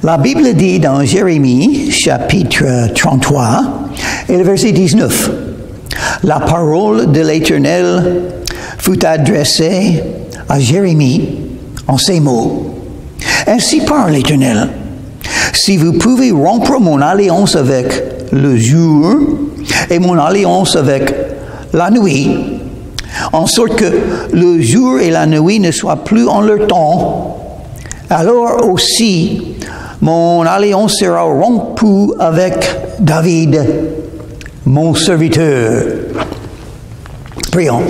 La Bible dit dans Jérémie, chapitre 33, et le verset 19, « La parole de l'Éternel fut adressée à Jérémie en ces mots. Ainsi parle l'Éternel. Si vous pouvez rompre mon alliance avec le jour et mon alliance avec la nuit, en sorte que le jour et la nuit ne soient plus en leur temps, alors aussi mon alliance sera rompue avec David, mon serviteur. » Prions.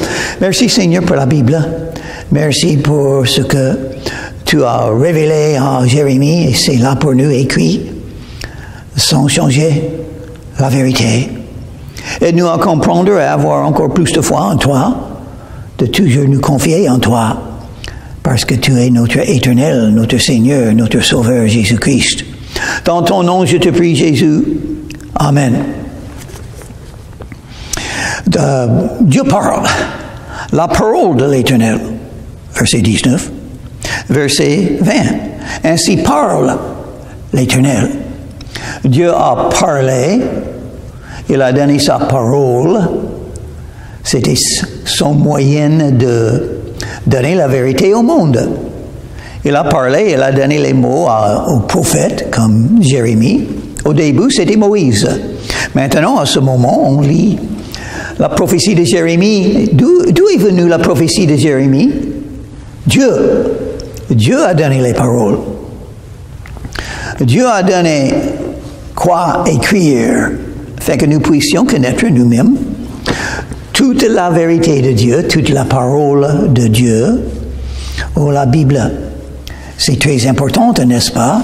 Merci Seigneur pour la Bible. Merci pour ce que tu as révélé à Jérémie, et c'est là pour nous écrit, sans changer la vérité. Aide-nous à comprendre et à avoir encore plus de foi en toi, de toujours nous confier en toi, parce que tu es notre Éternel, notre Seigneur, notre Sauveur Jésus-Christ. Dans ton nom, je te prie, Jésus. Amen. Dieu parle. La parole de l'Éternel. Verset 19. Verset 20. Ainsi parle l'Éternel. Dieu a parlé. Il a donné sa parole. C'était son moyen de donner la vérité au monde. Il a parlé, il a donné les mots aux prophètes comme Jérémie. Au début, c'était Moïse. Maintenant, à ce moment, on lit la prophétie de Jérémie. D'où est venue la prophétie de Jérémie? Dieu a donné les paroles. Dieu a donné quoi écrire, afin que nous puissions connaître nous-mêmes toute la vérité de Dieu, toute la parole de Dieu. Oh, la Bible, c'est très important, n'est-ce pas?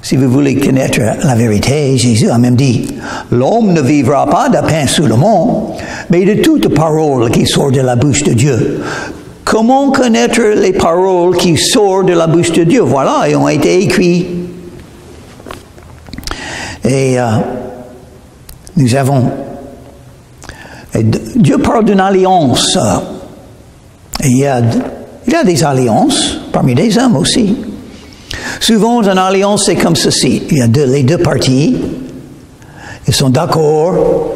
Si vous voulez connaître la vérité, Jésus a même dit, « L'homme ne vivra pas de pain seulement, mais de toute parole qui sort de la bouche de Dieu. » Comment connaître les paroles qui sortent de la bouche de Dieu? Voilà, elles ont été écrites. Et nous avons... Dieu parle d'une alliance. Et il y a des alliances parmi les hommes aussi. Souvent, une alliance, c'est comme ceci. Il y a les deux parties. Ils sont d'accord.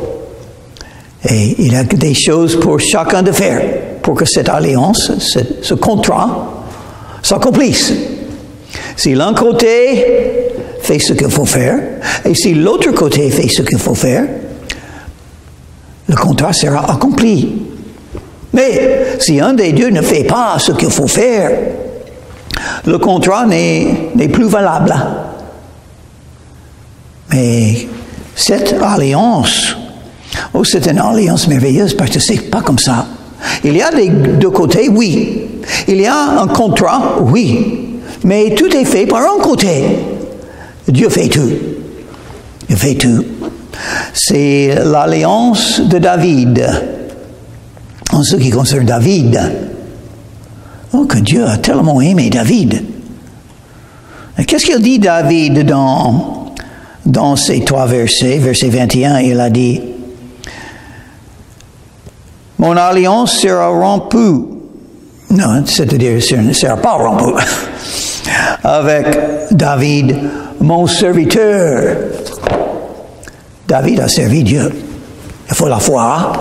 Et il y a des choses pour chacun de faire pour que cette alliance, ce contrat, s'accomplisse. Si l'un côté fait ce qu'il faut faire, et si l'autre côté fait ce qu'il faut faire, le contrat sera accompli. Mais si un des deux ne fait pas ce qu'il faut faire, le contrat n'est plus valable. Mais cette alliance, c'est une alliance merveilleuse parce que c'est pas comme ça. Il y a des deux côtés, oui. Il y a un contrat, oui. Mais tout est fait par un côté. Dieu fait tout. Il fait tout. C'est l'alliance de David. En ce qui concerne David, oh, que Dieu a tellement aimé David. Qu'est-ce qu'il dit David dans ces trois versets? Verset 21, il a dit, « Mon alliance sera rompue. » Non, c'est-à-dire, ne sera pas rompue. Avec David, mon serviteur. David a servi Dieu. Il faut la foi.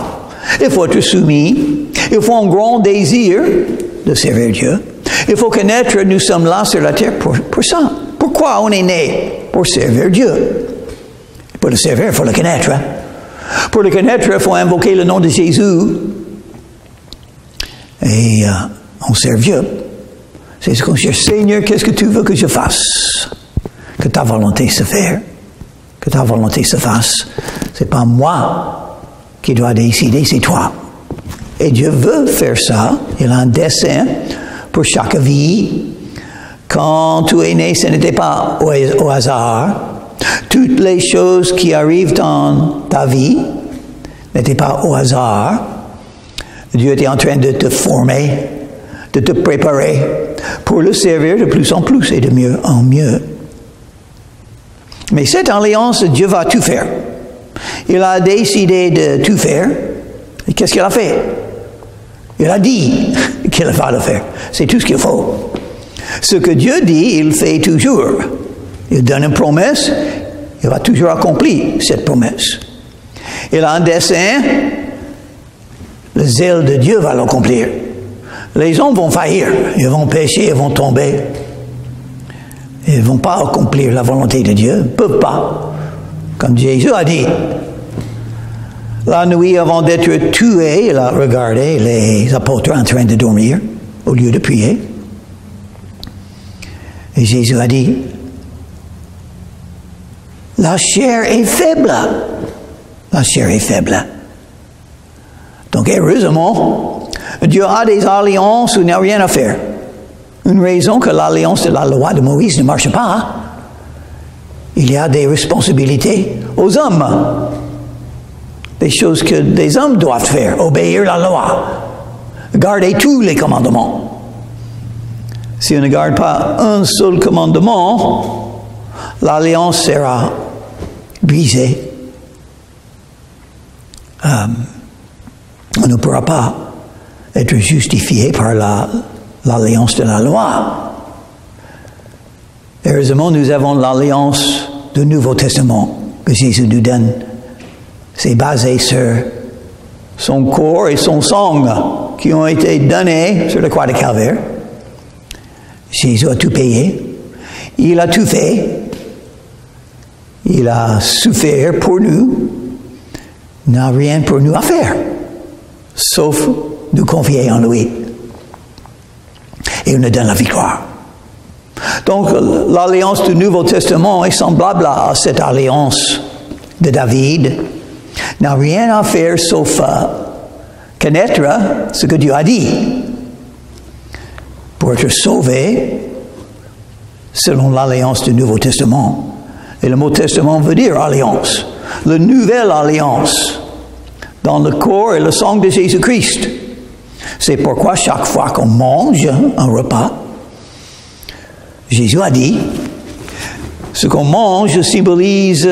Il faut être soumis. Il faut un grand désir de servir Dieu. Il faut connaître, nous sommes là sur la terre pour ça. Pourquoi on est né? Pour servir Dieu. Pour le servir, il faut le connaître. Hein? Pour le connaître, il faut invoquer le nom de Jésus. Et on sert Dieu. C'est ce qu'on cherche. Seigneur, qu'est-ce que tu veux que je fasse? Que ta volonté se fasse. Que ta volonté se fasse. C'est pas moi qui dois décider, c'est toi. Et Dieu veut faire ça. Il a un dessein pour chaque vie. Quand tu es né, ce n'était pas au hasard. Toutes les choses qui arrivent dans ta vie n'étaient pas au hasard. Dieu était en train de te former, de te préparer pour le servir de plus en plus et de mieux en mieux. Mais cette alliance, Dieu va tout faire. Il a décidé de tout faire. Et qu'est-ce qu'il a fait? Il a dit qu'il va le faire. C'est tout ce qu'il faut. Ce que Dieu dit, il fait toujours. Il donne une promesse, il va toujours accomplir cette promesse. Il a un dessein, le zèle de Dieu va l'accomplir. Les hommes vont faillir, ils vont pécher, ils vont tomber. Ils ne vont pas accomplir la volonté de Dieu, ils ne peuvent pas. Comme Jésus a dit. La nuit, avant d'être tués, il a regardé les apôtres en train de dormir au lieu de prier. Et Jésus a dit, la chair est faible. La chair est faible. Donc, heureusement, Dieu a des alliances où il n'y a rien à faire. Une raison que l'alliance de la loi de Moïse ne marche pas. Il y a des responsabilités aux hommes. Des choses que des hommes doivent faire. Obéir la loi. Garder tous les commandements. Si on ne garde pas un seul commandement, l'alliance sera brisée. On ne pourra pas être justifié par l'alliance de la loi. Heureusement, nous avons l'alliance du Nouveau Testament que Jésus nous donne. C'est basé sur son corps et son sang qui ont été donnés sur la croix de Calvaire. Jésus a tout payé. Il a tout fait. Il a souffert pour nous. Il n'a rien pour nous à faire, sauf nous confier en lui. Et il nous donne la victoire. Donc, l'alliance du Nouveau Testament est semblable à cette alliance de David. N'a rien à faire sauf connaître ce que Dieu a dit. Pour être sauvé, selon l'alliance du Nouveau Testament. Et le mot testament veut dire alliance. La nouvelle alliance dans le corps et le sang de Jésus-Christ. C'est pourquoi chaque fois qu'on mange un repas, Jésus a dit, ce qu'on mange symbolise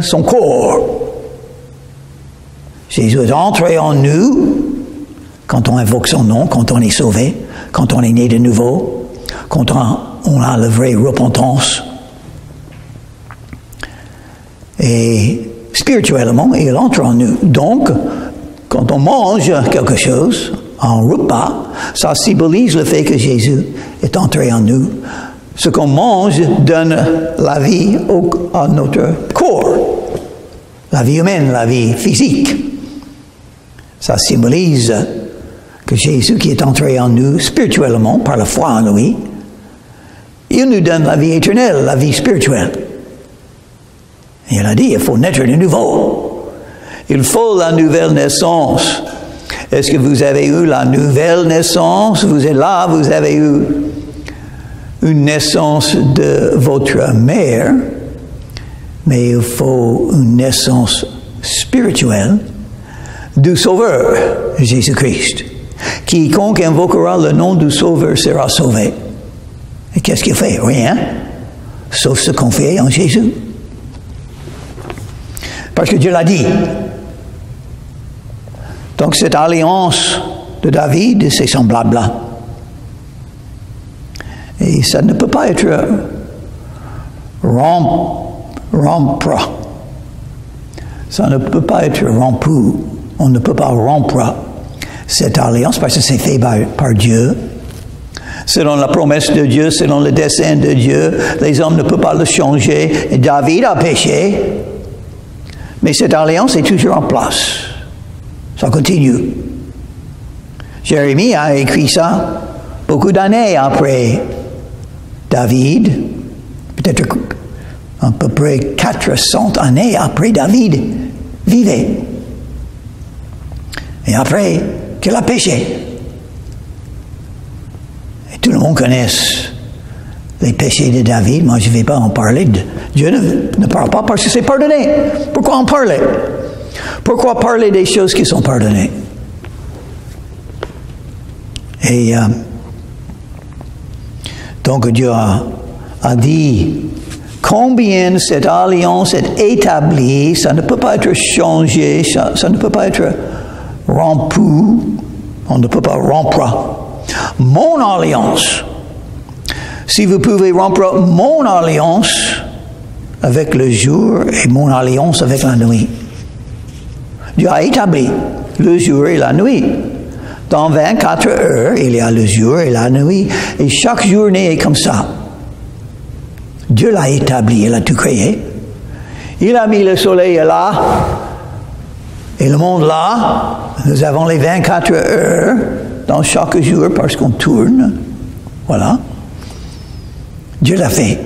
son corps. Jésus est entré en nous quand on invoque son nom, quand on est sauvé, quand on est né de nouveau, quand on a la vraie repentance. Et spirituellement, il entre en nous. Donc, quand on mange quelque chose, un repas, ça symbolise le fait que Jésus est entré en nous. Ce qu'on mange donne la vie à notre corps, la vie humaine, la vie physique. Ça symbolise que Jésus qui est entré en nous spirituellement, par la foi en lui, il nous donne la vie éternelle, la vie spirituelle. Et il a dit, il faut naître de nouveau. Il faut la nouvelle naissance. Est-ce que vous avez eu la nouvelle naissance? Vous êtes là, vous avez eu une naissance de votre mère, mais il faut une naissance spirituelle du Sauveur, Jésus-Christ. Quiconque invoquera le nom du Sauveur sera sauvé. Et qu'est-ce qu'il fait? Rien, sauf se confier en Jésus. Parce que Dieu l'a dit. Donc cette alliance de David, c'est semblable là. Et ça ne peut pas être rompre. Ça ne peut pas être rompu. On ne peut pas rompre cette alliance parce que c'est fait par Dieu. Selon la promesse de Dieu, selon le dessein de Dieu, les hommes ne peuvent pas le changer. Et David a péché. Mais cette alliance est toujours en place. Ça continue. Jérémie a écrit ça beaucoup d'années après David, peut-être à peu près 400 années après David vivait. Et après qu'il a péché. Et tout le monde connaît les péchés de David. Moi, je ne vais pas en parler. Dieu ne parle pas parce que c'est pardonné. Pourquoi en parler? Pourquoi parler des choses qui sont pardonnées? Et donc Dieu a dit combien cette alliance est établie, ça ne peut pas être changé, ça ne peut pas être rompu, on ne peut pas rompre mon alliance. Si vous pouvez rompre mon alliance, avec le jour et mon alliance avec la nuit. Dieu a établi le jour et la nuit. Dans 24 heures, il y a le jour et la nuit. Et chaque journée est comme ça. Dieu l'a établi, il a tout créé. Il a mis le soleil là, et le monde là. Nous avons les 24 heures dans chaque jour parce qu'on tourne. Voilà. Dieu l'a fait.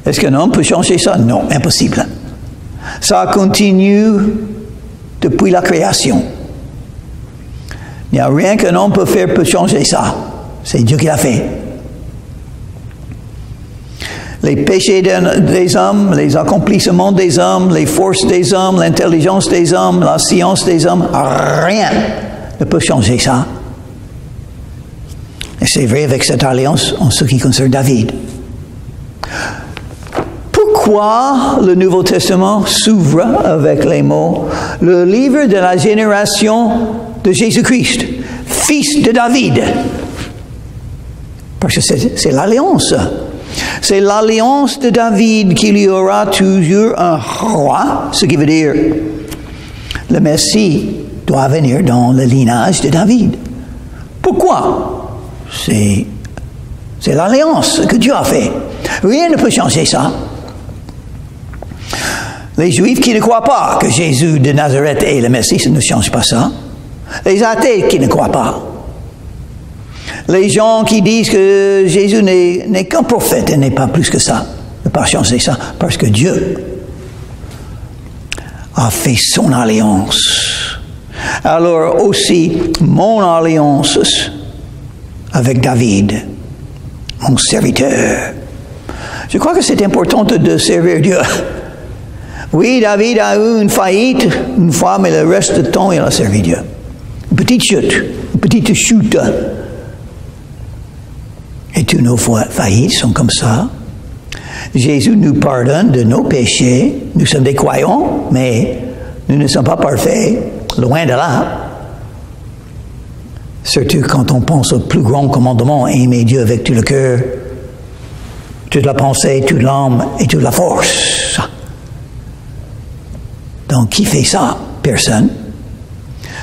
Est-ce qu'un homme peut changer ça? Non, impossible. Ça continue depuis la création. Il n'y a rien qu'un homme peut faire pour changer ça. C'est Dieu qui l'a fait. Les péchés des hommes, les accomplissements des hommes, les forces des hommes, l'intelligence des hommes, la science des hommes, rien ne peut changer ça. Et c'est vrai avec cette alliance en ce qui concerne David. Pourquoi le Nouveau Testament s'ouvre avec les mots « Le livre de la génération de Jésus-Christ, fils de David ». Parce que c'est l'alliance. C'est l'alliance de David qu'il y aura toujours un roi, ce qui veut dire le Messie doit venir dans le lignage de David. Pourquoi? C'est l'alliance que Dieu a fait. Rien ne peut changer ça. Les Juifs qui ne croient pas que Jésus de Nazareth est le Messie, ça ne change pas ça. Les athées qui ne croient pas. Les gens qui disent que Jésus n'est qu'un prophète et n'est pas plus que ça. Ne pas changer ça. Parce que Dieu a fait son alliance. Alors aussi, mon alliance avec David, mon serviteur. Je crois que c'est important de servir Dieu. Oui, David a eu une faillite une fois, mais le reste du temps, il a servi Dieu. Une petite chute. Et toutes nos faillites sont comme ça. Jésus nous pardonne de nos péchés. Nous sommes des croyants, mais nous ne sommes pas parfaits. Loin de là. Surtout quand on pense au plus grand commandement, aimer Dieu avec tout le cœur, toute la pensée, toute l'âme et toute la force. Donc, qui fait ça? Personne.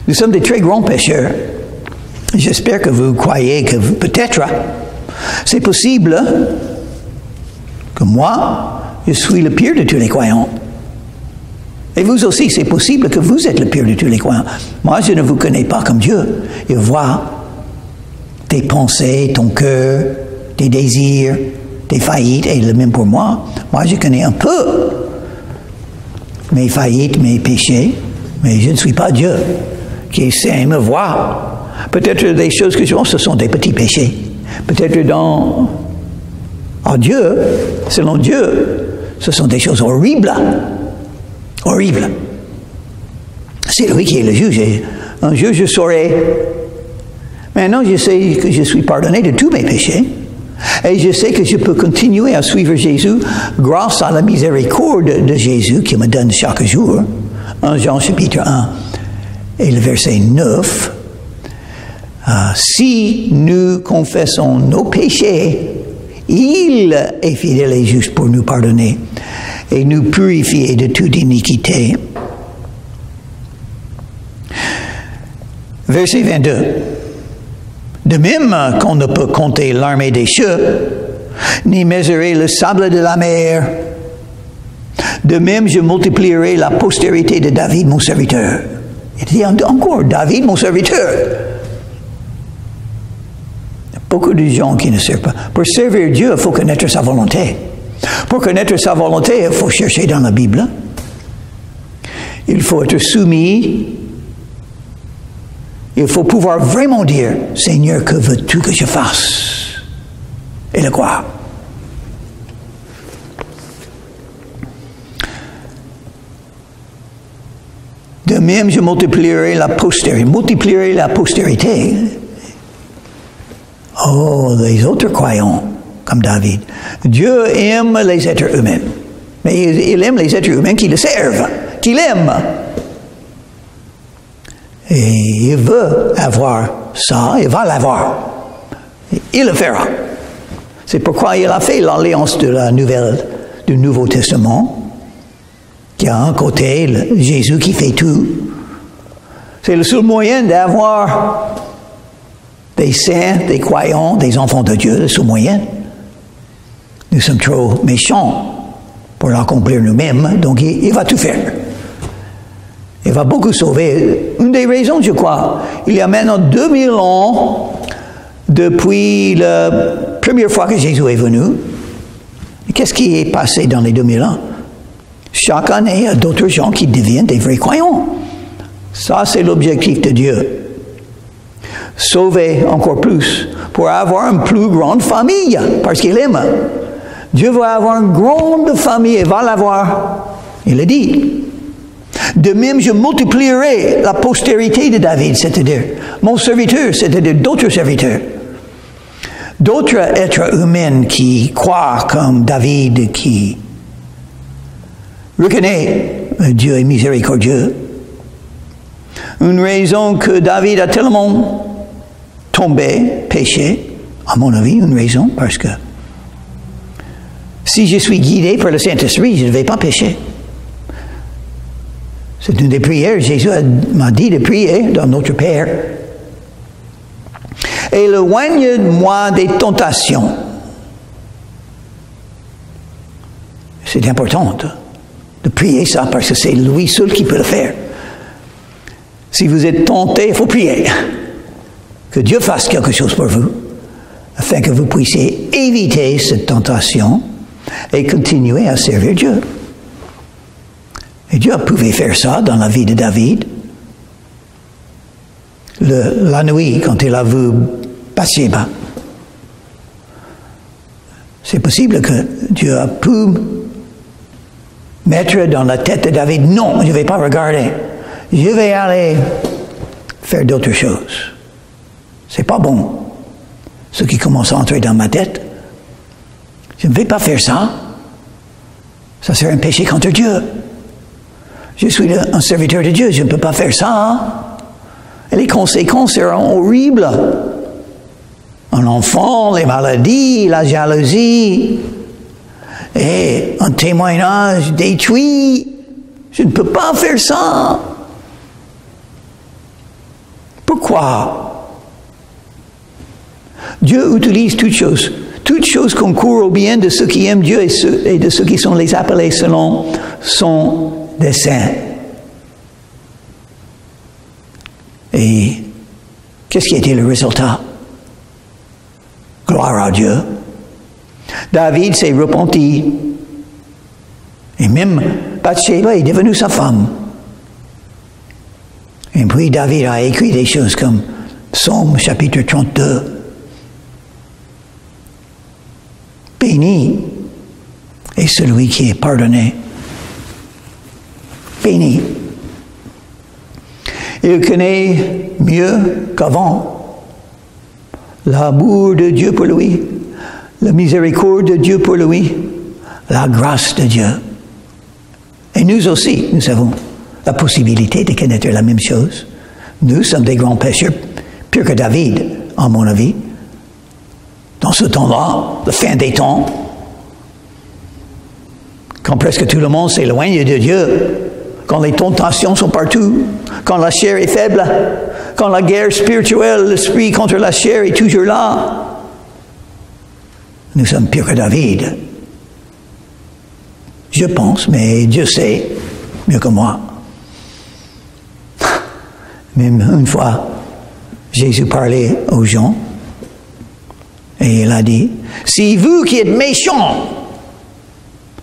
Nous sommes des très grands pécheurs. J'espère que vous croyez que peut-être c'est possible que moi, je suis le pire de tous les croyants. Et vous aussi, c'est possible que vous êtes le pire de tous les croyants. Moi, je ne vous connais pas comme Dieu. Je vois tes pensées, ton cœur, tes désirs, tes faillites, et le même pour moi. Moi, je connais un peu mes faillites, mes péchés, mais je ne suis pas Dieu qui sait me voir. Peut-être des choses que je vois, ce sont des petits péchés. Peut-être en Dieu, selon Dieu, ce sont des choses horribles. Horribles. C'est lui qui est le juge. Et un jour, je saurai. Maintenant, je sais que je suis pardonné de tous mes péchés. Et je sais que je peux continuer à suivre Jésus grâce à la miséricorde de Jésus qui me donne chaque jour. 1 Jean chapitre 1 et le verset 9. Si nous confessons nos péchés, il est fidèle et juste pour nous pardonner et nous purifier de toute iniquité. Verset 22. De même qu'on ne peut compter l'armée des cieux, ni mesurer le sable de la mer, de même je multiplierai la postérité de David, mon serviteur. Il dit encore, David, mon serviteur. Il y a beaucoup de gens qui ne servent pas. Pour servir Dieu, il faut connaître sa volonté. Pour connaître sa volonté, il faut chercher dans la Bible. Il faut être soumis. Il faut pouvoir vraiment dire, Seigneur, que veux-tu que je fasse? Et le croire. De même, je multiplierai la postérité. Multiplierai la postérité. Oh, les autres croyants, comme David. Dieu aime les êtres humains. Mais il aime les êtres humains qui le servent, qui l'aiment. Et il veut avoir ça, il va l'avoir. Il le fera. C'est pourquoi il a fait l'alliance de la nouvelle du Nouveau Testament, qui a un côté Jésus qui fait tout. C'est le seul moyen d'avoir des saints, des croyants, des enfants de Dieu, le seul moyen. Nous sommes trop méchants pour l'accomplir nous-mêmes, donc il va tout faire. Il va beaucoup sauver. Une des raisons, je crois, il y a maintenant 2000 ans depuis la première fois que Jésus est venu. Qu'est-ce qui est passé dans les 2000 ans? Chaque année, il y a d'autres gens qui deviennent des vrais croyants. Ça, c'est l'objectif de Dieu. Sauver encore plus pour avoir une plus grande famille, parce qu'il aime. Dieu va avoir une grande famille et va l'avoir. Il a dit. De même, je multiplierai la postérité de David, c'est-à-dire mon serviteur, c'est-à-dire d'autres serviteurs. D'autres êtres humains qui croient comme David, qui reconnaît Dieu est miséricordieux. Une raison que David a tellement tombé, péché, à mon avis, une raison, parce que si je suis guidé par le Saint-Esprit, je ne vais pas pécher. C'est une des prières, Jésus m'a dit de prier dans notre Père. Éloigne de moi des tentations. C'est important de prier ça, parce que c'est lui seul qui peut le faire. Si vous êtes tenté, il faut prier. Que Dieu fasse quelque chose pour vous, afin que vous puissiez éviter cette tentation et continuer à servir Dieu. Et Dieu pouvait faire ça dans la vie de David. La nuit, quand il a vu Bathsheba, c'est possible que Dieu a pu mettre dans la tête de David, non, je ne vais pas regarder. Je vais aller faire d'autres choses. C'est pas bon. Ce qui commence à entrer dans ma tête, je ne vais pas faire ça. Ça serait un péché contre Dieu. Je suis un serviteur de Dieu, je ne peux pas faire ça. Et les conséquences seront horribles. Un enfant, les maladies, la jalousie, et un témoignage détruit. Je ne peux pas faire ça. Pourquoi? Dieu utilise toutes choses concourent au bien de ceux qui aiment Dieu et de ceux qui sont les appelés selon son dessein. Et qu'est-ce qui a été le résultat? Gloire à Dieu. David s'est repenti. Et même Bathsheba est devenue sa femme. Et puis David a écrit des choses comme Psaume chapitre 32. Béni est celui qui est pardonné. Béni. Il connaît mieux qu'avant l'amour de Dieu pour lui, la miséricorde de Dieu pour lui, la grâce de Dieu. Et nous aussi, nous avons la possibilité de connaître la même chose. Nous sommes des grands pécheurs, pires que David, à mon avis. Dans ce temps-là, la fin des temps, quand presque tout le monde s'éloigne de Dieu, quand les tentations sont partout, quand la chair est faible, quand la guerre spirituelle, l'esprit contre la chair est toujours là, nous sommes pires que David. Je pense, mais Dieu sait mieux que moi. Même une fois, Jésus parlait aux gens et il a dit, si vous qui êtes méchants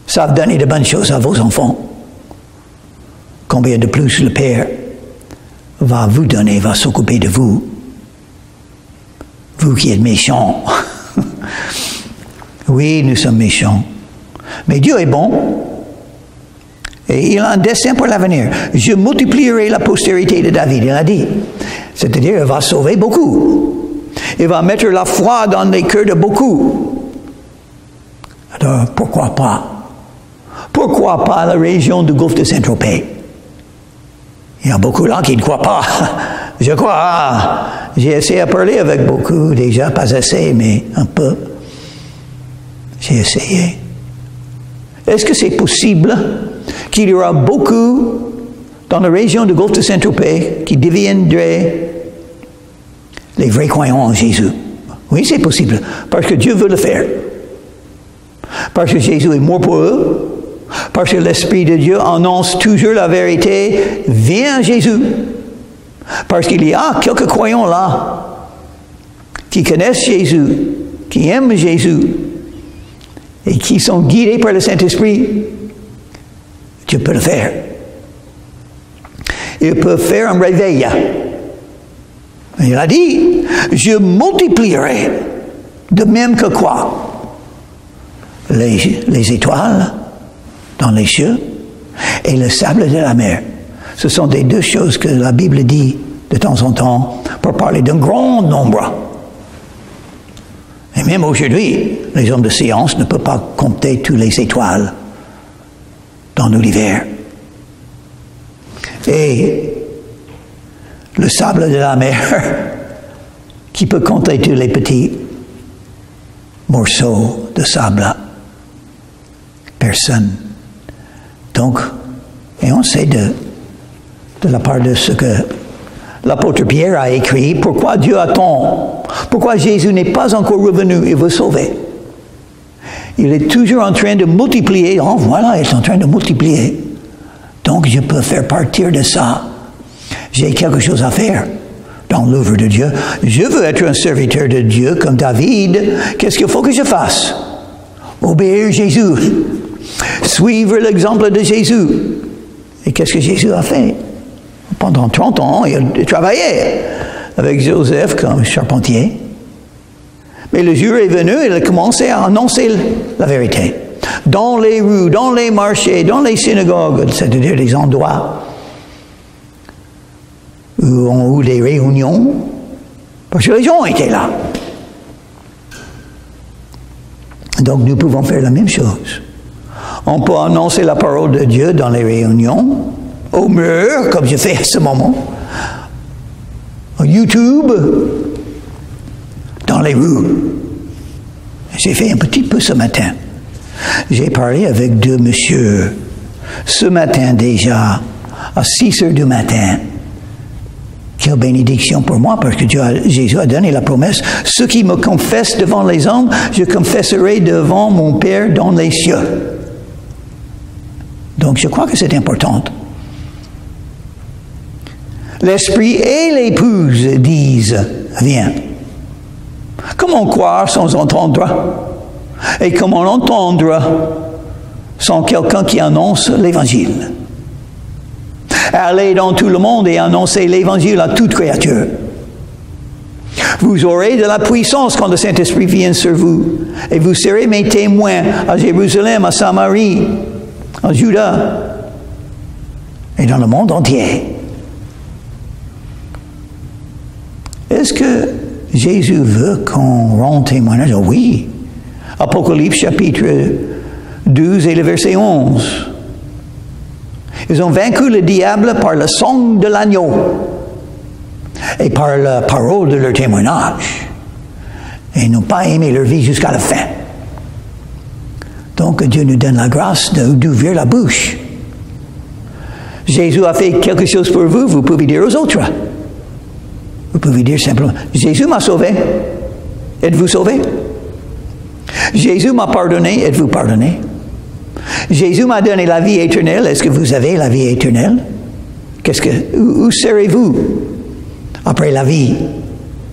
savent donner de bonnes choses à vos enfants, combien de plus le Père va vous donner, va s'occuper de vous, vous qui êtes méchants. Oui, nous sommes méchants, mais Dieu est bon. Et il a un dessein pour l'avenir. Je multiplierai la postérité de David, il a dit. C'est-à-dire, il va sauver beaucoup. Il va mettre la foi dans les cœurs de beaucoup. Alors, pourquoi pas? Pourquoi pas la région du golfe de Saint-Tropez? Il y a beaucoup là qui ne croient pas. Je crois. J'ai essayé de parler avec beaucoup déjà, pas assez, mais un peu. J'ai essayé. Est-ce que c'est possible qu'il y aura beaucoup dans la région du Golfe de Saint-Tropez qui deviendraient les vrais croyants en Jésus? Oui, c'est possible, parce que Dieu veut le faire. Parce que Jésus est mort pour eux, parce que l'Esprit de Dieu annonce toujours la vérité, viens à Jésus. Parce qu'il y a quelques croyants là qui connaissent Jésus, qui aiment Jésus et qui sont guidés par le Saint-Esprit. Dieu peut le faire. Il peut faire un réveil. Il a dit, je multiplierai de même que quoi? Les étoiles dans les cieux et le sable de la mer. Ce sont des deux choses que la Bible dit de temps en temps pour parler d'un grand nombre. Et même aujourd'hui, les hommes de science ne peuvent pas compter toutes les étoiles dans l'univers. Et le sable de la mer, qui peut compter tous les petits morceaux de sable? Personne. Donc, et on sait de la part de ce que l'apôtre Pierre a écrit, pourquoi Dieu attend? Pourquoi Jésus n'est pas encore revenu? Il veut sauver. Il est toujours en train de multiplier. Oh, voilà, il est en train de multiplier. Donc, je peux faire partir de ça. J'ai quelque chose à faire dans l'œuvre de Dieu. Je veux être un serviteur de Dieu comme David. Qu'est-ce qu'il faut que je fasse? Obéir Jésus. Suivre l'exemple de Jésus. Et qu'est-ce que Jésus a fait? Pendant 30 ans, il travaillait avec Joseph comme charpentier. Mais le jour est venu, il a commencé à annoncer la vérité. Dans les rues, dans les marchés, dans les synagogues, c'est-à-dire les endroits où on a eu des réunions, parce que les gens étaient là. Donc nous pouvons faire la même chose. On peut annoncer la parole de Dieu dans les réunions, au mur, comme je fais à ce moment, au YouTube, dans les rues. J'ai fait un petit peu ce matin. J'ai parlé avec deux messieurs ce matin déjà, à 6 heures du matin. Quelle bénédiction pour moi, parce que Jésus a donné la promesse. Ceux qui me confessent devant les hommes, je confesserai devant mon Père dans les cieux. Donc je crois que c'est important. L'Esprit et l'épouse disent, viens. Comment croire sans entendre? Et comment entendre sans quelqu'un qui annonce l'Évangile? Allez dans tout le monde et annoncez l'Évangile à toute créature. Vous aurez de la puissance quand le Saint-Esprit vient sur vous. Et vous serez mes témoins à Jérusalem, à Samarie, en Juda et dans le monde entier. Est-ce que Jésus veut qu'on rende témoignage? Oh oui. Apocalypse chapitre 12 et le verset 11. Ils ont vaincu le diable par le sang de l'agneau et par la parole de leur témoignage. Et ils n'ont pas aimé leur vie jusqu'à la fin. Donc Dieu nous donne la grâce d'ouvrir la bouche. Jésus a fait quelque chose pour vous, vous pouvez dire aux autres. Vous pouvez dire simplement, Jésus m'a sauvé. Êtes-vous sauvé? Jésus m'a pardonné. Êtes-vous pardonné? Jésus m'a donné la vie éternelle. Est-ce que vous avez la vie éternelle? Où serez-vous après la vie?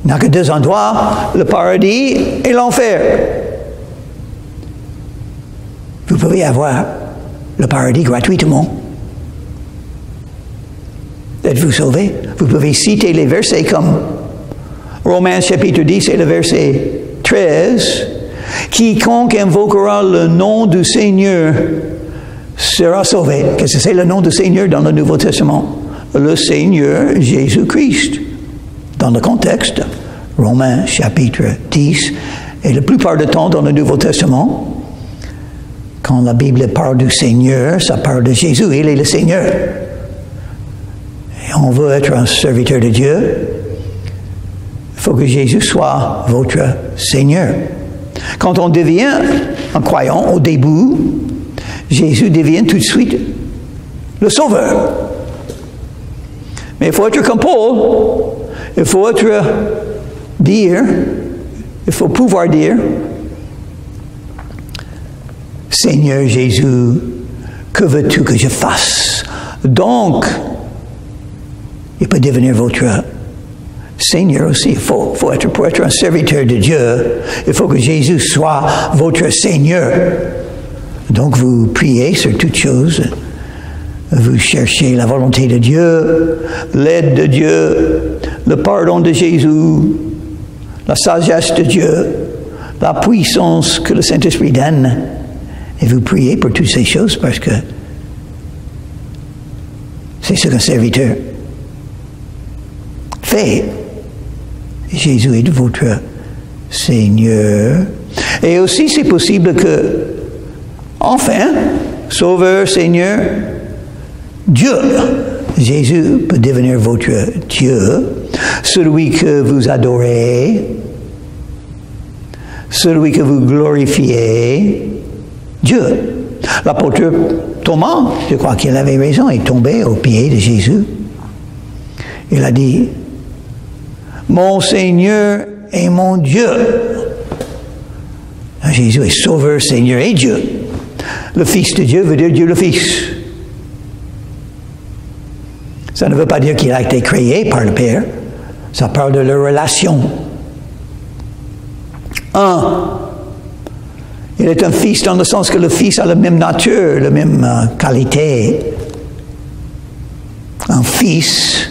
Il n'y a que deux endroits, le paradis et l'enfer. Vous pouvez avoir le paradis gratuitement. Êtes-vous sauvé? Vous pouvez citer les versets comme Romains chapitre 10 et le verset 13. Quiconque invoquera le nom du Seigneur sera sauvé. Qu'est-ce que c'est le nom du Seigneur dans le Nouveau Testament? Le Seigneur Jésus-Christ. Dans le contexte, Romains chapitre 10, et la plupart du temps dans le Nouveau Testament, quand la Bible parle du Seigneur, ça parle de Jésus, il est le Seigneur. Et on veut être un serviteur de Dieu, il faut que Jésus soit votre Seigneur. Quand on devient un croyant au début, Jésus devient tout de suite le Sauveur. Mais il faut être comme Paul, il faut pouvoir dire, Seigneur Jésus, que veux-tu que je fasse? Donc, il peut devenir votre Seigneur aussi. Pour être un serviteur de Dieu, il faut que Jésus soit votre Seigneur. Donc, vous priez sur toutes choses. Vous cherchez la volonté de Dieu, l'aide de Dieu, le pardon de Jésus, la sagesse de Dieu, la puissance que le Saint-Esprit donne. Et vous priez pour toutes ces choses parce que c'est ce qu'un serviteur fait. Jésus est votre Seigneur. Et aussi, c'est possible que, enfin, Sauveur, Seigneur, Dieu. Jésus peut devenir votre Dieu, celui que vous adorez, celui que vous glorifiez, Dieu. L'apôtre Thomas, je crois qu'il avait raison, est tombé aux pieds de Jésus. Il a dit, mon Seigneur et mon Dieu. Jésus est Sauveur, Seigneur et Dieu. Le Fils de Dieu veut dire Dieu le Fils. Ça ne veut pas dire qu'il a été créé par le Père. Ça parle de leur relation. Il est un fils dans le sens que le fils a la même nature, la même qualité. Un fils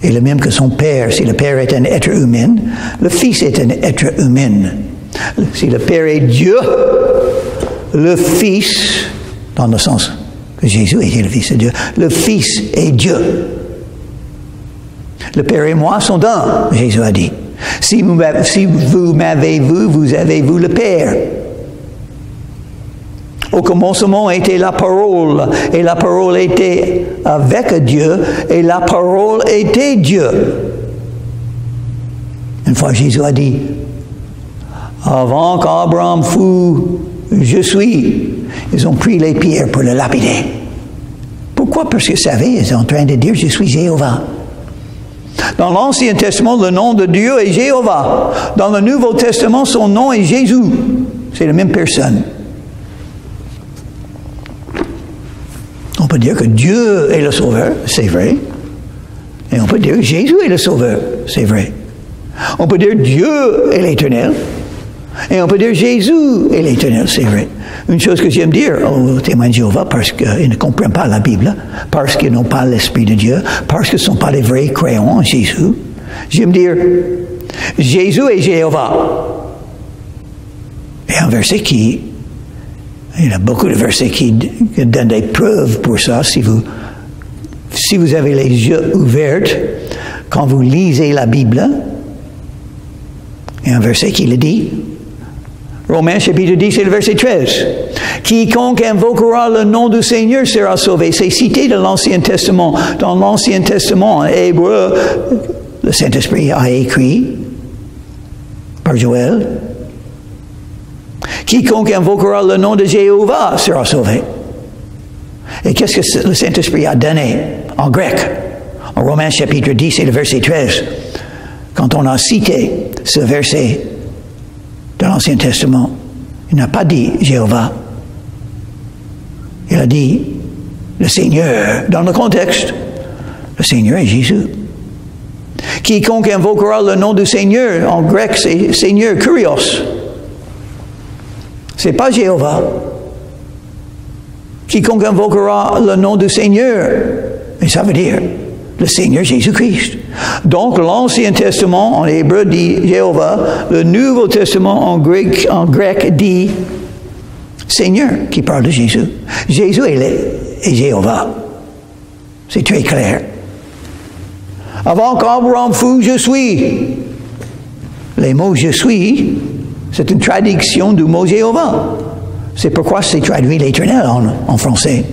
est le même que son père. Si le père est un être humain, le fils est un être humain. Si le père est Dieu, le fils, dans le sens que Jésus était le fils de Dieu, le fils est Dieu. Le père et moi sont un, Jésus a dit. Si vous m'avez vu, vous avez vu le Père. Au commencement était la parole, et la parole était avec Dieu, et la parole était Dieu. Une fois Jésus a dit, avant qu'Abraham fût, je suis. Ils ont pris les pierres pour le lapider. Pourquoi? Parce qu'ils savaient, ils sont en train de dire, je suis Jéhovah. Dans l'Ancien Testament, le nom de Dieu est Jéhovah. Dans le Nouveau Testament, son nom est Jésus. C'est la même personne. On peut dire que Dieu est le Sauveur, c'est vrai. Et on peut dire que Jésus est le Sauveur, c'est vrai. On peut dire Dieu est l'Éternel. Et on peut dire Jésus est l'Éternel, c'est vrai. Une chose que j'aime dire aux témoins de Jéhovah, parce qu'ils ne comprennent pas la Bible, parce qu'ils n'ont pas l'Esprit de Dieu, parce qu'ils ne sont pas des vrais croyants en Jésus, j'aime dire, Jésus est Jéhovah. Et un verset il y a beaucoup de versets qui donnent des preuves pour ça, si vous avez les yeux ouverts, quand vous lisez la Bible, il y a un verset qui le dit, Romains chapitre 10 et le verset 13. Quiconque invoquera le nom du Seigneur sera sauvé. C'est cité dans l'Ancien Testament. Dans l'Ancien Testament, en hébreu, le Saint-Esprit a écrit par Joël. Quiconque invoquera le nom de Jéhovah sera sauvé. Et qu'est-ce que le Saint-Esprit a donné en grec? En Romains chapitre 10 et le verset 13. Quand on a cité ce verset dans l'Ancien Testament, il n'a pas dit Jéhovah. Il a dit le Seigneur. Dans le contexte, le Seigneur est Jésus. Quiconque invoquera le nom du Seigneur, en grec c'est Seigneur, Kyrios. C'est pas Jéhovah. Quiconque invoquera le nom du Seigneur, et ça veut dire le Seigneur Jésus-Christ. Donc l'Ancien Testament en hébreu dit Jéhovah, le Nouveau Testament en grec dit Seigneur, qui parle de Jésus. Jésus est Jéhovah. C'est très clair. Avant qu'Abraham fût, je suis. Les mots je suis, c'est une traduction du mot Jéhovah. C'est pourquoi c'est traduit l'Éternel en français.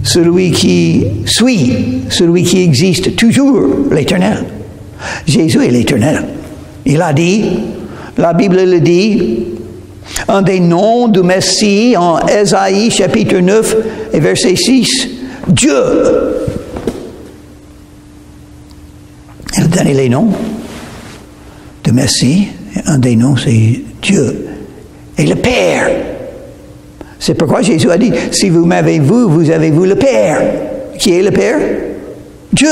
Celui qui suit, celui qui existe toujours, l'Éternel. Jésus est l'Éternel. Il a dit, la Bible le dit, Un des noms du Messie en Ésaïe chapitre 9 et verset 6, Dieu. Il a donné les noms du Messie. Un des noms, c'est Dieu. Et le Père. C'est pourquoi Jésus a dit, si vous m'avez vu, vous avez vu le Père. Qui est le Père? Dieu.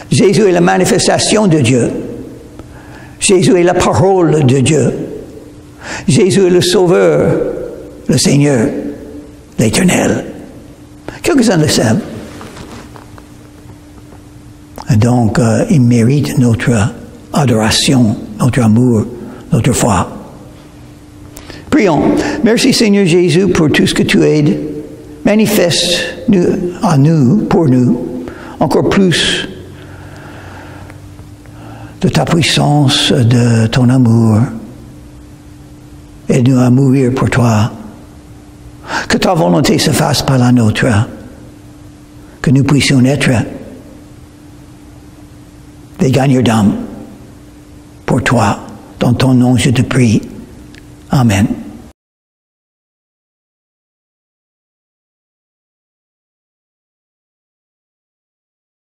Jésus est la manifestation de Dieu. Jésus est la parole de Dieu. Jésus est le Sauveur, le Seigneur, l'Éternel. Quelques-uns le savent. Donc, il mérite notre adoration, notre amour, notre foi. Prions. Merci Seigneur Jésus pour tout ce que tu aides. Manifeste à nous, pour nous, encore plus de ta puissance, de ton amour. Aide-nous à mourir pour toi. Que ta volonté se fasse par la nôtre. Que nous puissions être des gagneurs d'âme pour toi. Dans ton nom, je te prie. Amen.